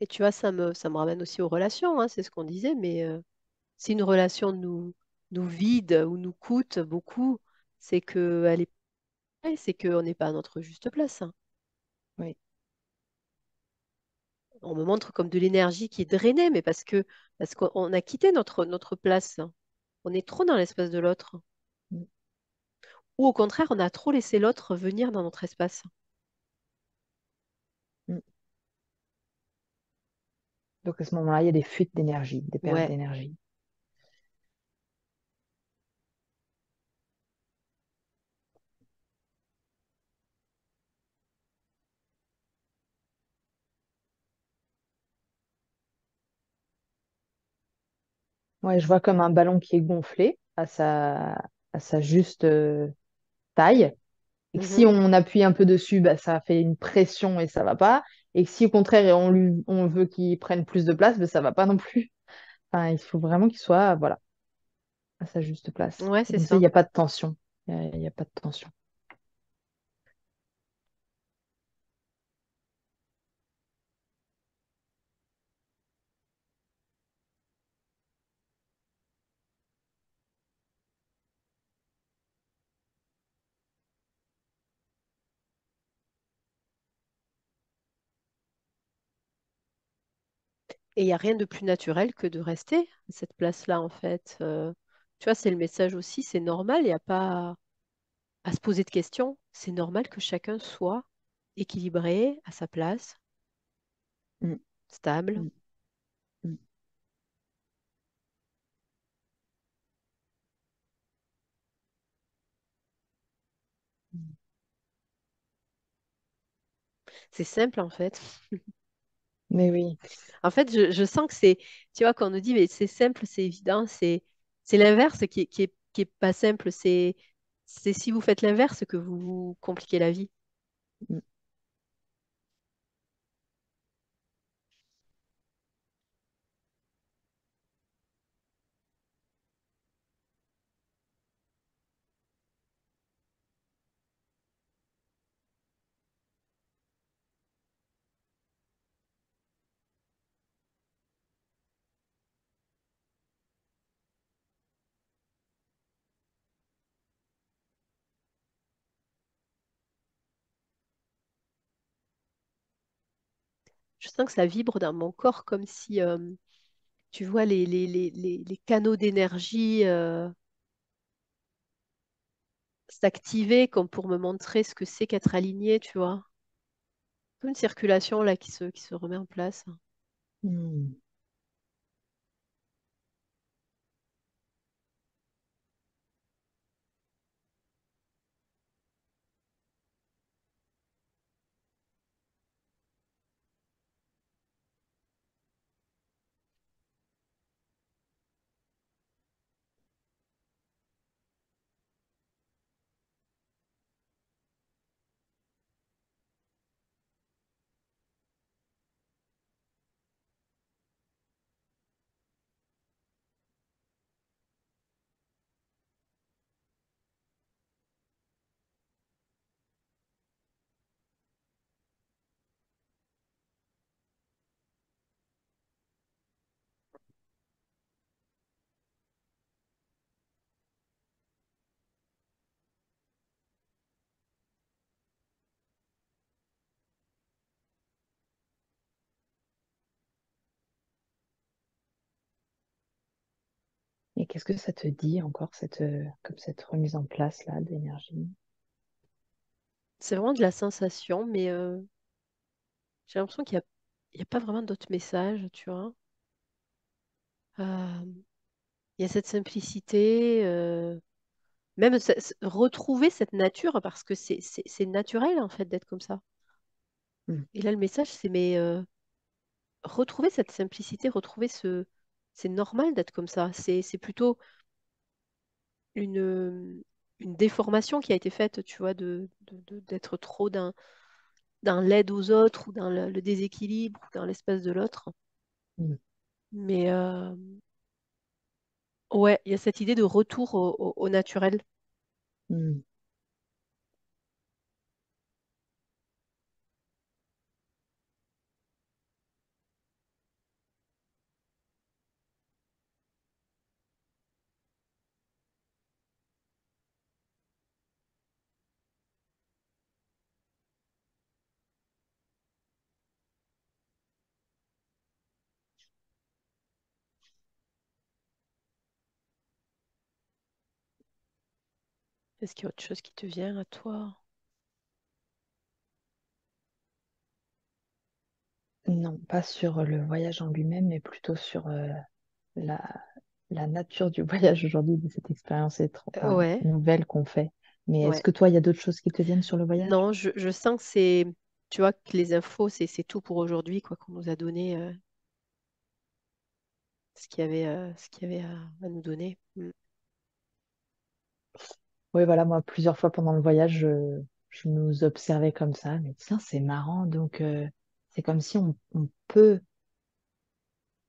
Et tu vois, ça me ramène aussi aux relations, hein, c'est ce qu'on disait, mais si une relation nous vide ou nous coûte beaucoup, c'est que elle est, ouais, c'est qu'on n'est pas à notre juste place, hein. Oui. On me montre comme de l'énergie qui est drainée, mais parce qu'on a quitté notre place. On est trop dans l'espace de l'autre. Mm, Ou au contraire, on a trop laissé l'autre venir dans notre espace. mm. Donc à ce moment-là, il y a des fuites d'énergie, des pertes Ouais, d'énergie. Ouais, je vois comme un ballon qui est gonflé à sa juste taille. Et que si Mhm. on appuie un peu dessus, bah, ça fait une pression et ça va pas. Et que si au contraire on veut qu'il prenne plus de place, bah, ça va pas non plus. Enfin, il faut vraiment qu'il soit voilà, à sa juste place. Ouais, Et c'est comme ça, il ça. n'y a pas de tension. Il y a pas de tension. Et il n'y a rien de plus naturel que de rester à cette place-là, en fait. Tu vois, c'est le message aussi, c'est normal, il n'y a pas à se poser de questions. C'est normal que chacun soit équilibré à sa place, Mm, stable. mm, mm, mm. C'est simple, en fait. Mais oui. En fait, je sens que c'est, tu vois, quand on nous dit, mais c'est simple, c'est évident, c'est l'inverse qui est pas simple. C'est si vous faites l'inverse que vous vous compliquez la vie. Mm. Je sens que ça vibre dans mon corps comme si, tu vois, les canaux d'énergie s'activaient comme pour me montrer ce que c'est qu'être aligné, tu vois. Comme une circulation là qui se remet en place. Mm. Et qu'est-ce que ça te dit encore, comme cette remise en place là d'énergie? C'est vraiment de la sensation, mais j'ai l'impression il y a pas vraiment d'autre message, tu vois. Euh, il y a cette simplicité, même retrouver cette nature, parce que c'est naturel en fait d'être comme ça. Mm. Et là, le message, c'est mais retrouver cette simplicité, retrouver ce... C'est normal d'être comme ça. C'est plutôt une déformation qui a été faite, tu vois, d'être trop dans l'aide aux autres ou dans le déséquilibre ou dans l'espace de l'autre. Mm. Mais ouais, il y a cette idée de retour au naturel. Mm. Est-ce qu'il y a autre chose qui te vient à toi? Non, pas sur le voyage en lui-même, mais plutôt sur la, la nature du voyage aujourd'hui, de cette expérience enfin, Ouais, nouvelle qu'on fait. Mais est-ce ouais. que toi, il y a d'autres choses qui te viennent sur le voyage? Non, je sens que c'est, tu vois, que les infos, c'est tout pour aujourd'hui, quoi, qu'on nous a donné. ce qu'il y avait à nous donner. Mm. Oui, voilà, moi, plusieurs fois pendant le voyage, je nous observais comme ça. Mais tiens, c'est marrant. Donc, c'est comme si on peut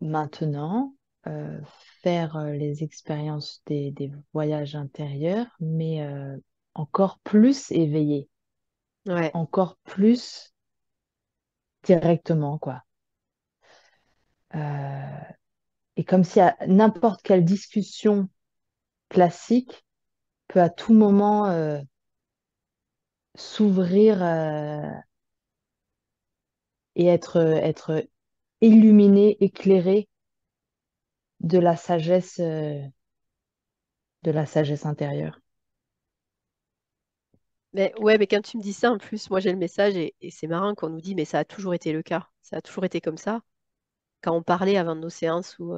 maintenant euh, faire les expériences des voyages intérieurs, mais encore plus éveillé, Ouais. encore plus directement, quoi. Euh, et comme si à n'importe quelle discussion classique peut à tout moment s'ouvrir et être illuminé, éclairé de la sagesse intérieure. Mais ouais, mais quand tu me dis ça, en plus, moi j'ai le message et c'est marrant qu'on nous dit, mais ça a toujours été le cas. Ça a toujours été comme ça. Quand on parlait avant de nos séances, où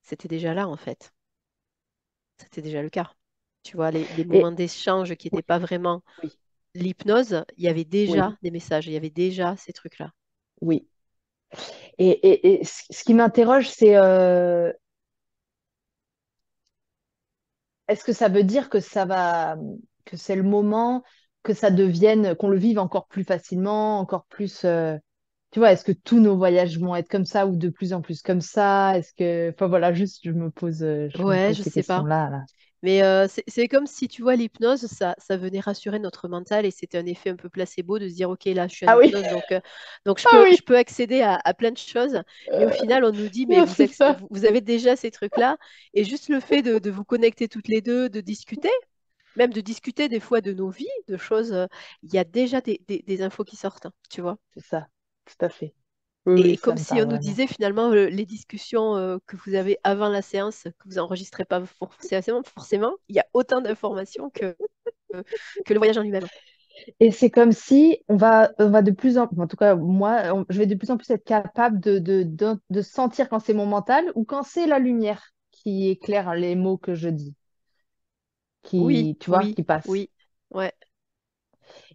c'était déjà là, en fait. C'était déjà le cas. Tu vois, les Et moments d'échange qui oui, n'étaient pas vraiment oui, l'hypnose, il y avait déjà oui, des messages, il y avait déjà ces trucs-là. oui. Et ce qui m'interroge, c'est est-ce que ça veut dire que que c'est le moment que ça devienne, qu'on le vive encore plus facilement, encore plus, tu vois, est-ce que tous nos voyages vont être comme ça ou de plus en plus comme ça? Est-ce que, enfin voilà, juste je me Ouais, pose je ces sais pas. questions-là, là. Mais c'est comme si, tu vois, l'hypnose, ça venait rassurer notre mental et c'était un effet un peu placebo de se dire, OK, là, je suis en Ah oui, hypnose, donc ah je oui, peux accéder à plein de choses. Mais au final, on nous dit, mais non, c'est ça, vous avez déjà ces trucs-là. Et juste le fait de vous connecter toutes les deux, de discuter, même de discuter des fois de nos vies, de choses, il y a déjà des infos qui sortent, tu vois. c'est ça, tout à fait. Oui, Et oui, ça comme me si on parle nous vraiment. disait finalement les discussions que vous avez avant la séance, que vous enregistrez pas forcément, il y a autant d'informations que le voyage en lui-même. Et c'est comme si on va de plus en en tout cas, moi, je vais de plus en plus être capable de sentir quand c'est mon mental ou quand c'est la lumière qui éclaire les mots que je dis, Oui, tu vois, oui, qui passe. oui. Ouais,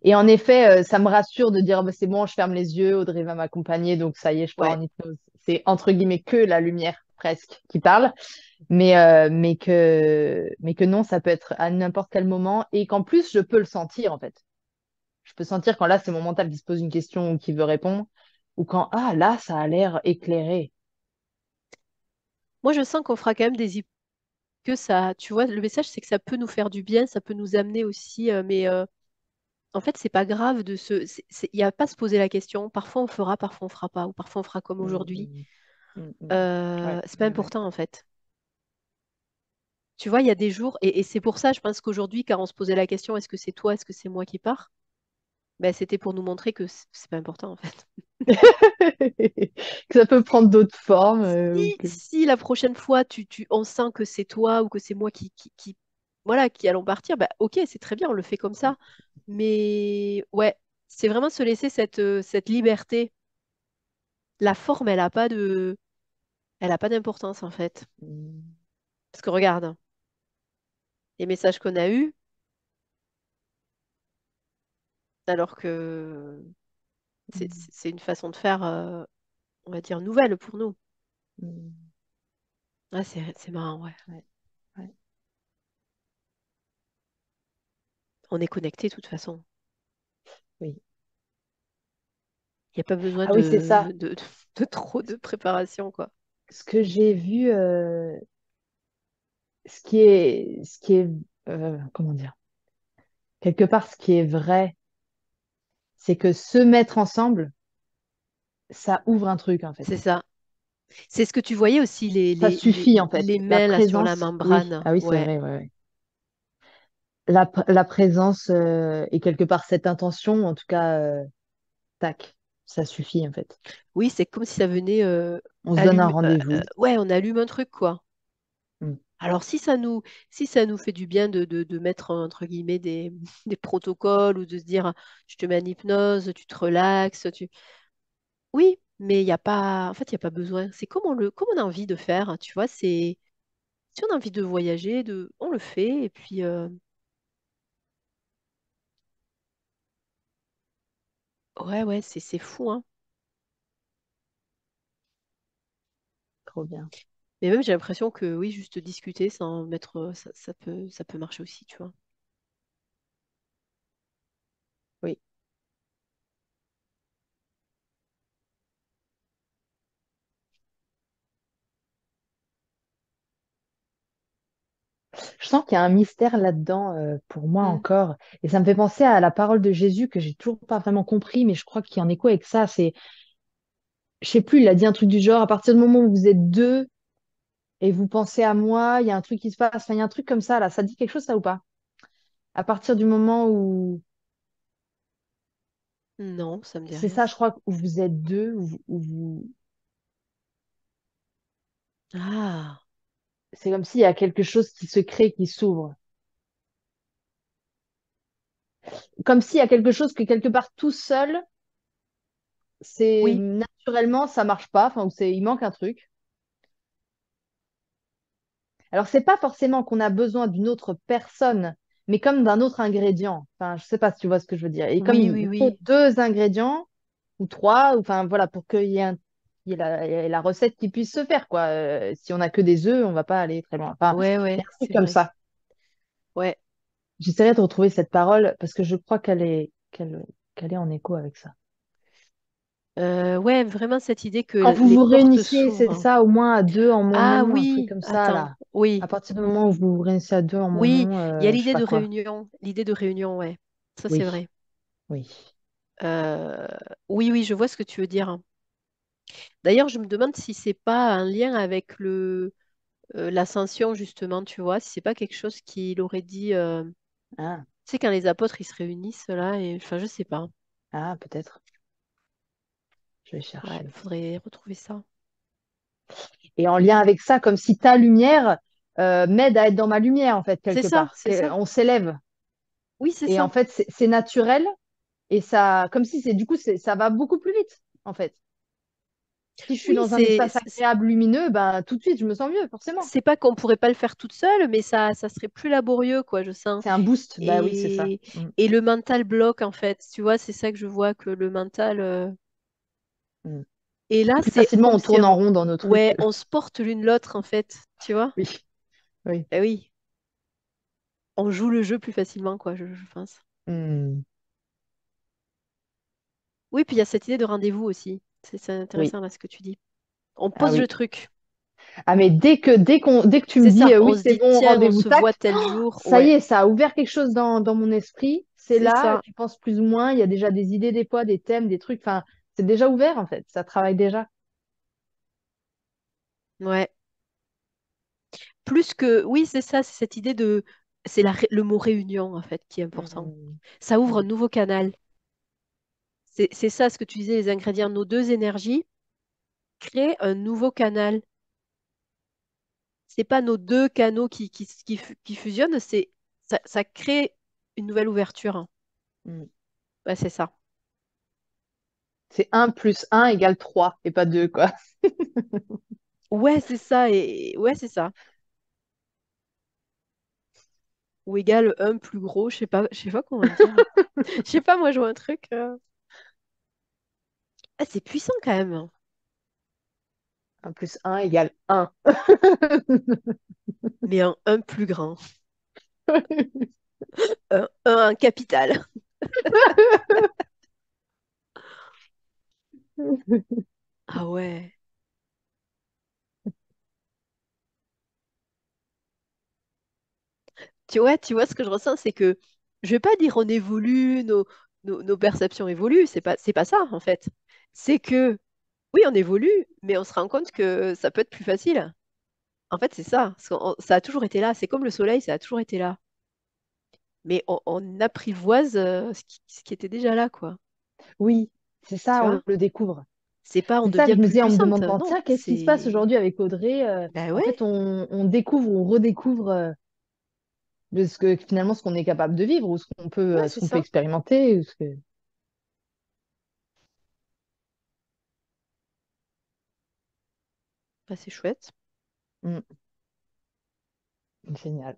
Et en effet, ça me rassure de dire, bah, c'est bon, je ferme les yeux, Audrey va m'accompagner, donc ça y est, je pars ouais. en hypnose. C'est entre guillemets que la lumière, presque, qui parle, mais que non, ça peut être à n'importe quel moment et qu'en plus, je peux le sentir, en fait. Je peux sentir quand là, c'est mon mental qui se pose une question ou qui veut répondre, ou quand, ah, là, ça a l'air éclairé. Moi, je sens qu'on fera quand même que ça, tu vois, le message, c'est que ça peut nous faire du bien, ça peut nous amener aussi, mais en fait, c'est pas grave il n'y a pas à se poser la question. Parfois, on fera, parfois, on fera pas, ou parfois, on fera comme aujourd'hui. Mm, Ouais, C'est pas ouais, ouais. important, en fait. Tu vois, il y a des jours, et c'est pour ça, je pense qu'aujourd'hui, quand on se posait la question, est-ce que c'est toi, est-ce que c'est moi qui pars? Ben, c'était pour nous montrer que c'est pas important, en fait. Que ça peut prendre d'autres formes. Si la prochaine fois, on sent que c'est toi ou que c'est moi voilà, qui allons partir, bah, ok, c'est très bien, on le fait comme ça. Mais ouais, c'est vraiment se laisser cette liberté. La forme, elle a pas d'importance, en fait. Mm, Parce que regarde, les messages qu'on a eus, alors que mm, c'est une façon de faire, on va dire, nouvelle pour nous. mm. Ah, c'est marrant, ouais. Ouais, ouais. On est connecté de toute façon. Oui. Il n'y a pas besoin Ah oui, c'est ça. de trop de préparation, quoi. Ce que j'ai vu, ce qui est, comment dire, quelque part, ce qui est vrai, c'est que se mettre ensemble, ça ouvre un truc, en C'est fait. ça. C'est ce que tu voyais aussi, Ça suffit, en fait. les La mains là sur la présence, oui. membrane. Ah oui, c'est Ouais. vrai, ouais, ouais. La présence et quelque part cette intention, en tout cas, tac, ça suffit, en fait. Oui, c'est comme si ça venait On se donne un euh, rendez-vous. ouais, on allume un truc, quoi. Mm. Alors si ça nous fait du bien de mettre entre guillemets des protocoles ou de se dire je te mets en hypnose, tu te relaxes, oui, mais il y a pas en fait il y a pas besoin. C'est comme on a envie de faire, tu vois, c'est si on a envie de voyager, on le fait et puis ouais ouais, c'est fou hein. Trop bien. Mais même, j'ai l'impression que oui, juste discuter sans mettre, ça peut marcher aussi, tu vois. Oui. Je sens qu'il y a un mystère là-dedans pour moi Hmm. encore. Et ça me fait penser à la parole de Jésus que j'ai toujours pas vraiment compris, mais je crois qu'il y a un écho avec ça. C'est, je sais plus, il a dit un truc du genre, à partir du moment où vous êtes deux et vous pensez à moi, il y a un truc qui se passe. Enfin, il y a un truc comme ça, là. Ça dit quelque chose, ça ou pas? À partir du moment où, Non, ça me dit c'est rien. ça, je crois, où vous êtes deux, Ah, c'est comme s'il y a quelque chose qui se crée, qui s'ouvre. Comme s'il y a quelque chose que quelque part tout seul, c'est oui, naturellement, ça marche pas. Enfin, ou c'est, il manque un truc. Alors, c'est pas forcément qu'on a besoin d'une autre personne, mais comme d'un autre ingrédient. Enfin, je sais pas si tu vois ce que je veux dire. Et comme oui, il oui, faut oui. deux ingrédients ou trois, enfin voilà, pour qu'il y ait il y ait la recette qui puisse se faire, quoi. Si on a que des œufs, on va pas aller très loin. Enfin, Ouais, il y ouais, a un truc c'est comme vrai. ça. Ouais. J'essaierai de retrouver cette parole parce que je crois qu'elle est en écho avec ça. Ouais, vraiment cette idée que Quand vous les vous portes réunissez, c'est s'ouvrent. ça, au moins à deux en mon Ah nom, un truc oui, comme ça, attends, là. À oui, partir du moment où vous vous réunissez à deux en mon oui, nom, il y a je sais pas quoi. l'idée de réunion, ouais, ça c'est Oui, vrai. oui. Euh, oui, oui, je vois ce que tu veux dire. D'ailleurs, je me demande si c'est pas un lien avec l'ascension justement, tu vois, si c'est pas quelque chose qu'il aurait dit. Ah, Tu sais quand les apôtres ils se réunissent là et enfin je sais pas. ah, peut-être. Je vais Ouais, chercher. faudrait retrouver ça. Et en lien avec ça, comme si ta lumière m'aide à être dans ma lumière, en fait, C'est quelque ça, part. c'est ça. On s'élève. Oui, c'est Et en ça. fait, c'est naturel. Et ça, comme si c'est, du coup, ça va beaucoup plus vite, en fait. Si je suis Oui, dans un espace agréable, lumineux, ben, tout de suite, je me sens mieux, forcément. c'est pas qu'on pourrait pas le faire toute seule, mais ça serait plus laborieux, quoi, je sens. C'est un boost. Bah oui, c'est ça. Et, Mm, et le mental bloque, en fait. Tu vois, c'est ça que je vois, que le mental. mm. Et là, Plus c'est facilement, comme on si tourne en rond dans nos trucs. ouais, on se porte l'une l'autre, en fait. Tu vois? Oui, oui. Eh oui, on joue le jeu plus facilement, quoi, je pense. Mm, Oui, puis il y a cette idée de rendez-vous aussi. C'est oui. intéressant, là, ce que tu dis. On Ah pose le oui. truc. Ah, mais dès que tu me C'est dis ça, oui, on se c'est dit, bon, tiens, on rendez-vous, se voit tac, tel jour. ça y Ouais, est, ça a ouvert quelque chose dans mon esprit. C'est c'est là, ça. tu penses plus ou moins, il y a déjà des idées, des fois, des thèmes, des trucs. Enfin, c'est déjà ouvert en fait, ça travaille déjà. Ouais. Plus que, oui, c'est ça, c'est cette idée de, le mot réunion, en fait, qui est important. Mm, Ça ouvre un mm, nouveau canal. C'est ça ce que tu disais, les ingrédients, nos deux énergies créent un nouveau canal. C'est pas nos deux canaux qui fusionnent, ça crée une nouvelle ouverture. mm. Ouais, c'est ça. C'est un plus un égale 3 et pas 2 quoi. Ouais, c'est ça, et ouais, c'est ça. Ou égal un plus gros, je sais pas comment dire. Je sais pas, moi, je vois un truc. Ah, c'est puissant quand même. Un plus un égale un. Mais un plus grand. Un capital. Ah ouais. Tu vois, ce que je ressens, c'est que je vais pas dire on évolue, nos perceptions évoluent, c'est pas ça en fait. C'est que oui, on évolue, mais on se rend compte que ça peut être plus facile. En fait, c'est ça. Ça a toujours été là. C'est comme le soleil, ça a toujours été là. Mais on apprivoise ce qui était déjà là, quoi. Oui, c'est Tu ça, on vois? le découvre. C'est pas on C'est ça que devient je me plus disais en me puissante. demandant, Non, tiens, qu'est-ce qui se passe c'est. aujourd'hui avec Audrey? Ben En fait, ouais, on découvre, on redécouvre de ce que finalement ce qu'on est capable de vivre ou ouais, ce c'est qu'on peut ça. expérimenter. Ou ce que... Ben, c'est chouette. Mm, génial.